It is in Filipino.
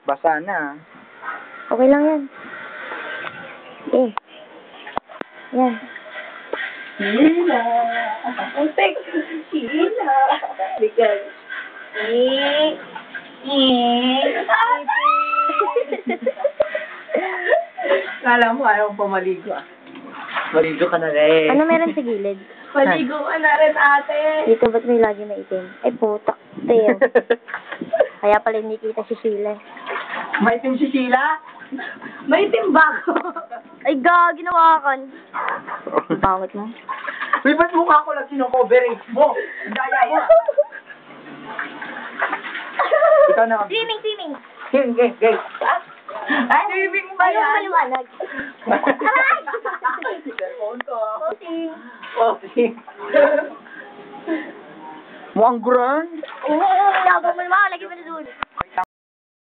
Basa na. Okay lang yan. Okay. Yan. Hila. Untik. Hila. Because. Kala mo ayaw pa maligo ah. Maligo ka na rin. Ano meron sa gilid? Maligo ka na rin ate. Dito ba't may lagi na itim? Ay, putak. Tayo. Kaya pala hindi kita si Sheila. Maitim si Sheila? Maitim ba ako? Ay, ginawa ka. Pangit mo. Uy, ba't mukha ko lang sino-coverage mo? Ang daya mo. Ikaw na. Swimming. Game. Ay, swimming ba Ayaw yan? maliwanag. Cellphone ko. Posing. Mukhang grand. Oo, labo mo naman. Lagi mo na doon.